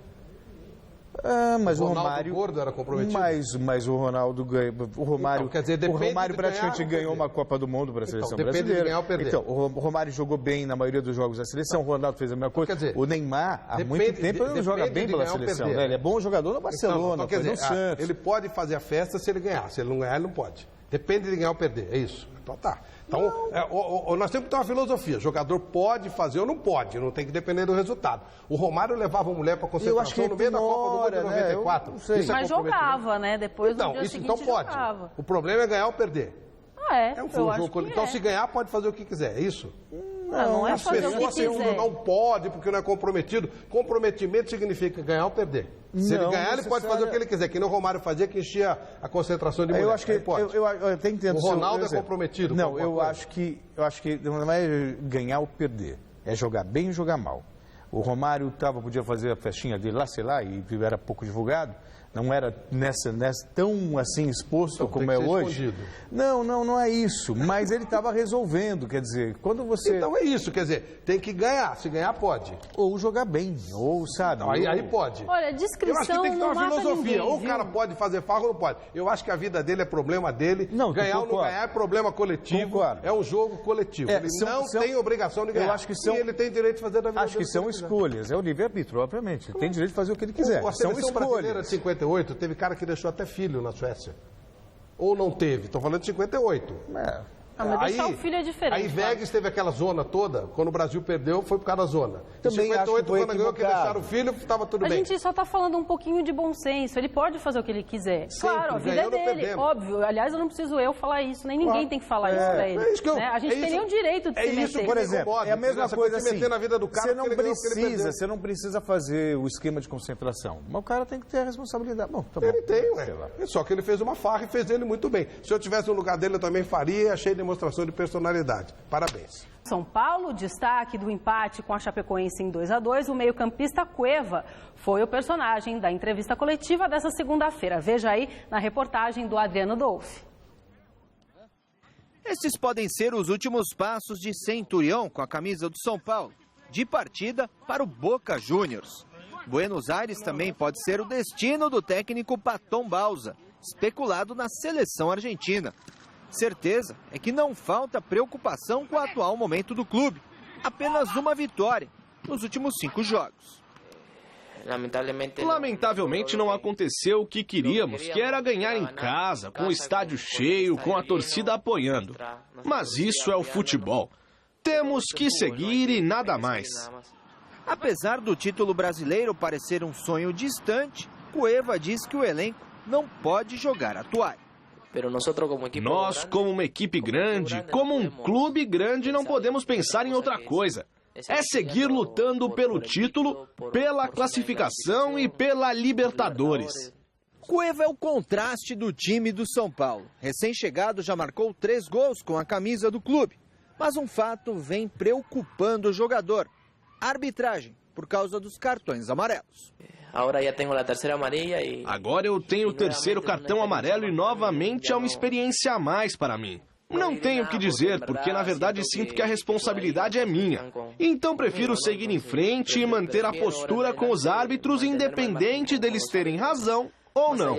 Mas o Romário Gordo era comprometido. Mas o Ronaldo ganhou. O Romário, então, quer dizer, o Romário praticamente ganhou uma Copa do Mundo para a seleção brasileira. Depende de ganhar ou perder. Então, o Romário jogou bem na maioria dos jogos da seleção, o Ronaldo fez a mesma coisa. Quer dizer, o Neymar, há muito tempo, ele não joga bem pela seleção. Né? Ele é bom jogador no Barcelona, quer dizer, no Santos. Ele pode fazer a festa se ele ganhar. Se ele não ganhar, ele não pode. Depende de ganhar ou perder. É isso. Então tá. Então, nós temos que ter uma filosofia. O jogador pode fazer ou não pode, não tem que depender do resultado. O Romário levava a mulher para concentração no meio da Copa do Mundo de 94. Mas jogava, né? Depois no dia seguinte pode. Jogava. O problema é ganhar ou perder. É um jogo. Então, se ganhar, pode fazer o que quiser, é isso? Não é fazer o que quiser. Não pode, porque não é comprometido. Comprometimento significa ganhar ou perder. Se ele ganhar, ele pode fazer o que ele quiser. Que nem o Romário fazia, que enchia a concentração de mulher. Eu acho que eu até entendo. O Ronaldo é comprometido. Não, eu acho que não é ganhar ou perder. É jogar bem e jogar mal. O Romário podia fazer a festinha dele lá, sei lá, e era pouco divulgado. Não era tão assim exposto como é hoje. Escondido. Não é isso. Mas ele estava resolvendo, quer dizer, quando você... Então é isso, quer dizer, tem que ganhar. Se ganhar, pode. Ou jogar bem, ou sabe. Aí pode. Olha, descrição. Eu acho que tem que ter uma filosofia. Ninguém, ou o cara pode fazer farra ou não pode. Eu acho que a vida dele é problema dele. Não, ganhar ou não ganhar é problema coletivo. Concordo. É um jogo coletivo. Ele não tem obrigação de ganhar. Eu acho que e ele tem direito de fazer da vida dele. Acho que são escolhas. É o livre-arbítrio, obviamente. Ele tem direito de fazer o que ele quiser. A seleção brasileira de 58 teve cara que deixou até filho na Suécia. Ou não teve? Estou falando de 58. Mas deixar o filho é diferente. Aí Vegas teve aquela zona toda, quando o Brasil perdeu, foi por causa da zona. Também em 58, quando ganhou, que deixaram o filho, estava tudo bem. A gente só está falando um pouquinho de bom senso. Ele pode fazer o que ele quiser. Sempre, claro, a vida é dele, óbvio. Aliás, eu não preciso falar isso, nem ninguém tem que falar isso para ele. A gente tem nenhum direito de se meter. Isso, por exemplo, é a mesma coisa assim. Na vida do cara, você não precisa fazer o esquema de concentração. Mas o cara tem que ter a responsabilidade. Bom, tá bom. Ele tem, só que ele fez uma farra e fez ele muito bem. Se eu tivesse no lugar dele, eu também faria e achei demonstração de personalidade. Parabéns. São Paulo, destaque do empate com a Chapecoense em 2-2, o meio-campista Cueva foi o personagem da entrevista coletiva dessa segunda-feira. Veja aí na reportagem do Adriano Dolfi. Esses podem ser os últimos passos de Centurião com a camisa do São Paulo, de partida para o Boca Juniors. Buenos Aires também pode ser o destino do técnico Paton Bausa, especulado na seleção argentina. Certeza é que não falta preocupação com o atual momento do clube. apenas uma vitória nos últimos 5 jogos. Lamentavelmente não aconteceu o que queríamos, que era ganhar em casa, com o estádio cheio, com a torcida apoiando. Mas isso é o futebol. Temos que seguir e nada mais. Apesar do título brasileiro parecer um sonho distante, Cueva diz que o elenco não pode jogar a toalha. Nós, como uma equipe grande, como um clube grande, não podemos pensar em outra coisa. É seguir lutando pelo título, pela classificação e pela Libertadores. Cueva é o contraste do time do São Paulo. Recém-chegado já marcou 3 gols com a camisa do clube. Mas um fato vem preocupando o jogador: a arbitragem, por causa dos cartões amarelos. Agora eu tenho o 3º cartão amarelo e novamente é uma experiência a mais para mim. Não tenho o que dizer, porque na verdade sinto que a responsabilidade é minha. Então prefiro seguir em frente e manter a postura com os árbitros, independente deles terem razão ou não.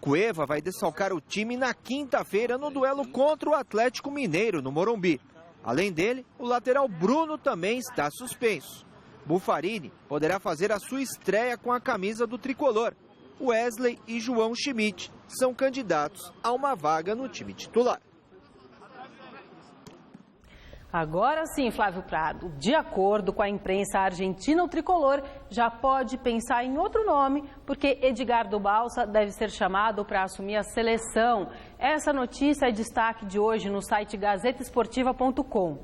Cueva vai desfalcar o time na quinta-feira no duelo contra o Atlético Mineiro, no Morumbi. Além dele, o lateral Bruno também está suspenso. Buffarini poderá fazer a sua estreia com a camisa do tricolor. Wesley e João Schmidt são candidatos a uma vaga no time titular. Agora sim, Flávio Prado, de acordo com a imprensa argentina, o tricolor já pode pensar em outro nome, porque Edgardo Balsa deve ser chamado para assumir a seleção. Essa notícia é destaque de hoje no site gazetaesportiva.com.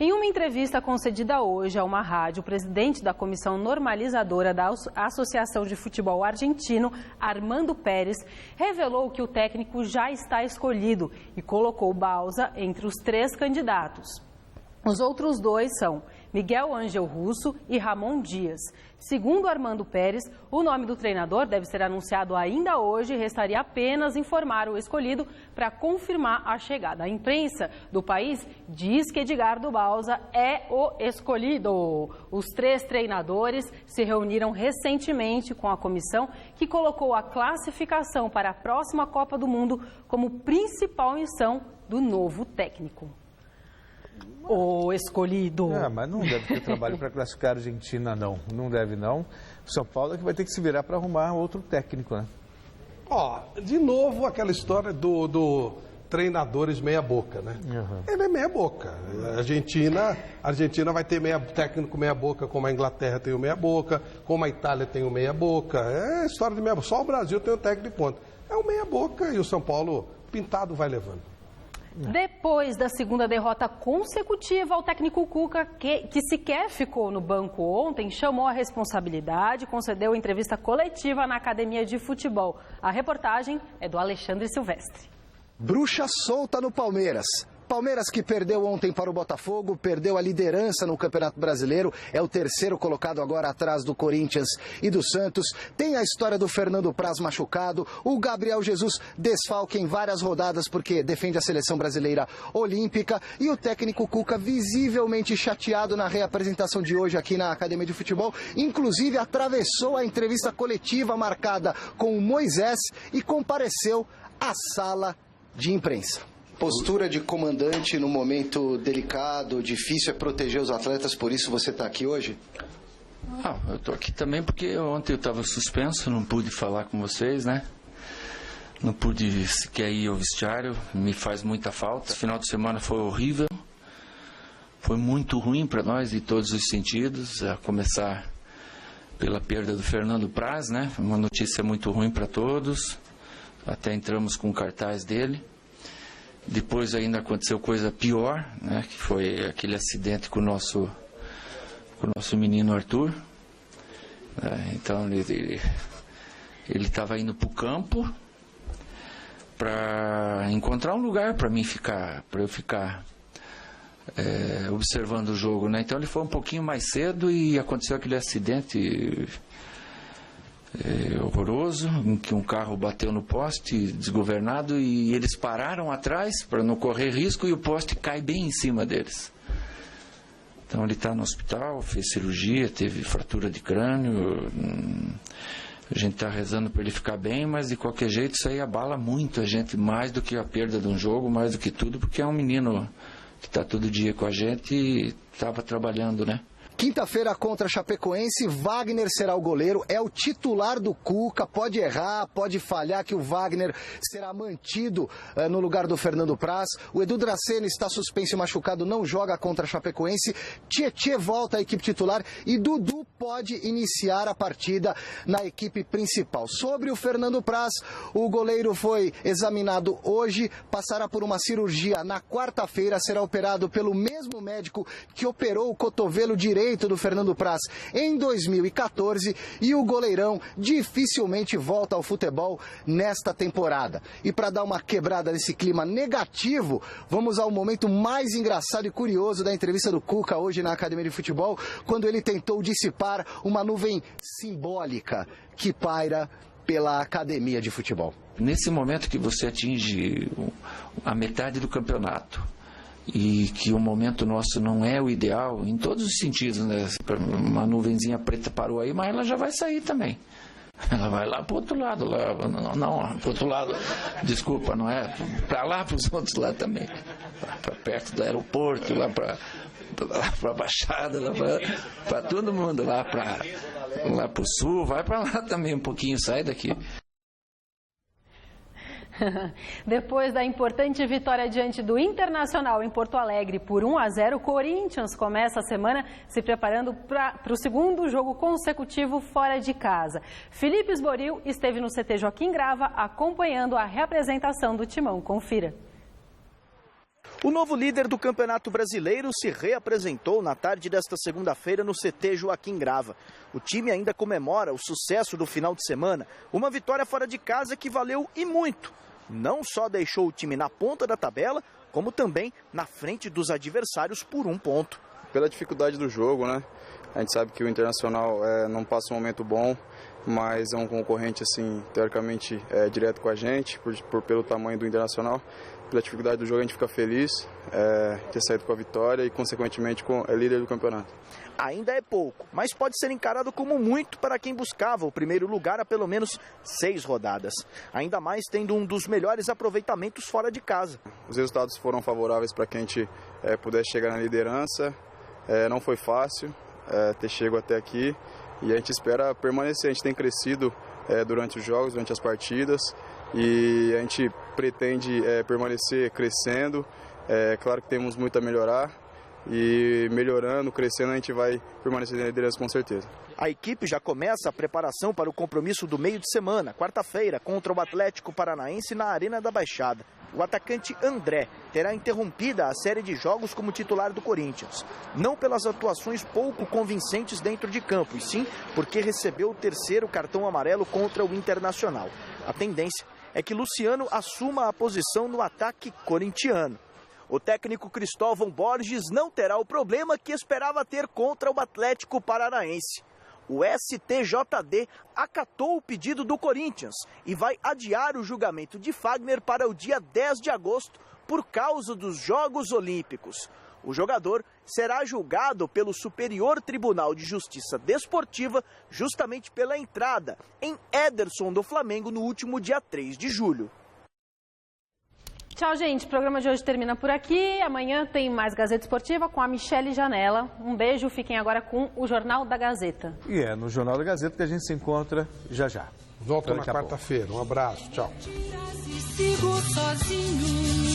Em uma entrevista concedida hoje a uma rádio, o presidente da Comissão Normalizadora da Associação de Futebol Argentino, Armando Pérez, revelou que o técnico já está escolhido e colocou Balsa entre os 3 candidatos. Os outros 2 são Miguel Ángel Russo e Ramon Dias. Segundo Armando Pérez, o nome do treinador deve ser anunciado ainda hoje e restaria apenas informar o escolhido para confirmar a chegada. A imprensa do país diz que Edgardo Balsa é o escolhido. Os 3 treinadores se reuniram recentemente com a comissão, que colocou a classificação para a próxima Copa do Mundo como principal missão do novo técnico. O escolhido. Mas não deve ter trabalho para classificar a Argentina, não. Não deve, não. O São Paulo é que vai ter que se virar para arrumar outro técnico, né? De novo aquela história do treinadores meia-boca, né? Ele é meia-boca. A Argentina vai ter técnico meia-boca, como a Inglaterra tem o meia-boca, como a Itália tem o meia-boca. É história de meia-boca. Só o Brasil tem o técnico de ponta. É o meia-boca e o São Paulo, pintado, vai levando. Depois da segunda derrota consecutiva, o técnico Cuca, que sequer ficou no banco ontem, chamou a responsabilidade e concedeu entrevista coletiva na Academia de Futebol. A reportagem é do Alexandre Silvestre. Bruxa solta no Palmeiras. Palmeiras, que perdeu ontem para o Botafogo, perdeu a liderança no Campeonato Brasileiro, é o 3º colocado agora atrás do Corinthians e do Santos. Tem a história do Fernando Praz machucado, o Gabriel Jesus desfalque em várias rodadas porque defende a seleção brasileira olímpica e o técnico Cuca visivelmente chateado na reapresentação de hoje aqui na Academia de Futebol. Inclusive atravessou a entrevista coletiva marcada com o Moisés e compareceu à sala de imprensa. Postura de comandante no momento delicado, difícil é proteger os atletas, por isso você está aqui hoje? Eu estou aqui também porque ontem eu estava suspenso, não pude falar com vocês, né? Não pude sequer ir ao vestiário, me faz muita falta. Esse final de semana foi horrível, foi muito ruim para nós em todos os sentidos, a começar pela perda do Fernando Praz, né? Uma notícia muito ruim para todos, até entramos com o cartaz dele. Depois ainda aconteceu coisa pior, né, que foi aquele acidente com o nosso menino Arthur. Então ele estava indo para o campo para encontrar um lugar para eu ficar observando o jogo, né? Então ele foi um pouquinho mais cedo e aconteceu aquele acidente horroroso, em que um carro bateu no poste desgovernado e eles pararam atrás para não correr risco e o poste cai bem em cima deles. Então ele está no hospital, fez cirurgia, teve fratura de crânio, a gente está rezando para ele ficar bem, mas de qualquer jeito isso aí abala muito a gente, mais do que a perda de um jogo, mais do que tudo, porque é um menino que está todo dia com a gente e estava trabalhando, né? Quinta-feira contra a Chapecoense, Wagner será o goleiro, é o titular do Cuca, pode errar, pode falhar que o Wagner será mantido no lugar do Fernando Praz. O Edu Dracena está suspenso e machucado, não joga contra a Chapecoense. Tietê volta à equipe titular e Dudu pode iniciar a partida na equipe principal. Sobre o Fernando Praz, o goleiro foi examinado hoje, passará por uma cirurgia na quarta-feira, será operado pelo mesmo médico que operou o cotovelo direito do Fernando Praz em 2014 e o goleirão dificilmente volta ao futebol nesta temporada. E para dar uma quebrada nesse clima negativo, vamos ao momento mais engraçado e curioso da entrevista do Cuca hoje na Academia de Futebol, quando ele tentou dissipar uma nuvem simbólica que paira pela Academia de Futebol. Nesse momento que você atinge a metade do campeonato, e que o momento nosso não é o ideal, em todos os sentidos, né? Uma nuvenzinha preta parou aí, mas ela já vai sair também. Ela vai lá para o outro lado, lá, não, para o outro lado, desculpa, não é? Para lá, para os outros lá também. Para perto do aeroporto, lá para a Baixada, lá para todo mundo, lá para o sul, vai para lá também um pouquinho, sai daqui. Depois da importante vitória diante do Internacional em Porto Alegre por 1-0, o Corinthians começa a semana se preparando para o segundo jogo consecutivo fora de casa. Felipe Esboril esteve no CT Joaquim Grava acompanhando a reapresentação do timão. Confira. O novo líder do Campeonato Brasileiro se reapresentou na tarde desta segunda-feira no CT Joaquim Grava. O time ainda comemora o sucesso do final de semana, uma vitória fora de casa que valeu e muito. Não só deixou o time na ponta da tabela, como também na frente dos adversários por 1 ponto. Pela dificuldade do jogo, né? A gente sabe que o Internacional não passa um momento bom, mas é um concorrente, assim, teoricamente direto com a gente, pelo tamanho do Internacional. Pela dificuldade do jogo a gente fica feliz de ter saído com a vitória e, consequentemente, é líder do campeonato. Ainda é pouco, mas pode ser encarado como muito para quem buscava o primeiro lugar há pelo menos 6 rodadas. Ainda mais tendo um dos melhores aproveitamentos fora de casa. Os resultados foram favoráveis para que a gente pudesse chegar na liderança. Não foi fácil ter chego até aqui e a gente espera permanecer. A gente tem crescido durante os jogos, durante as partidas e a gente pretende permanecer crescendo. Claro que temos muito a melhorar. E melhorando, crescendo, a gente vai permanecer na liderança com certeza. A equipe já começa a preparação para o compromisso do meio de semana, quarta-feira, contra o Atlético Paranaense na Arena da Baixada. O atacante André terá interrompida a série de jogos como titular do Corinthians. Não pelas atuações pouco convincentes dentro de campo, e sim porque recebeu o 3º cartão amarelo contra o Internacional. A tendência é que Luciano assuma a posição no ataque corintiano. O técnico Cristóvão Borges não terá o problema que esperava ter contra o Atlético Paranaense. O STJD acatou o pedido do Corinthians e vai adiar o julgamento de Fagner para o dia 10 de agosto por causa dos Jogos Olímpicos. O jogador será julgado pelo Superior Tribunal de Justiça Desportiva justamente pela entrada em Ederson do Flamengo no último dia 3 de julho. Tchau, gente. O programa de hoje termina por aqui. Amanhã tem mais Gazeta Esportiva com a Michele Janela. Um beijo. Fiquem agora com o Jornal da Gazeta. E é no Jornal da Gazeta que a gente se encontra já. Volto na quarta-feira. Um abraço. Tchau. Sigo sozinho.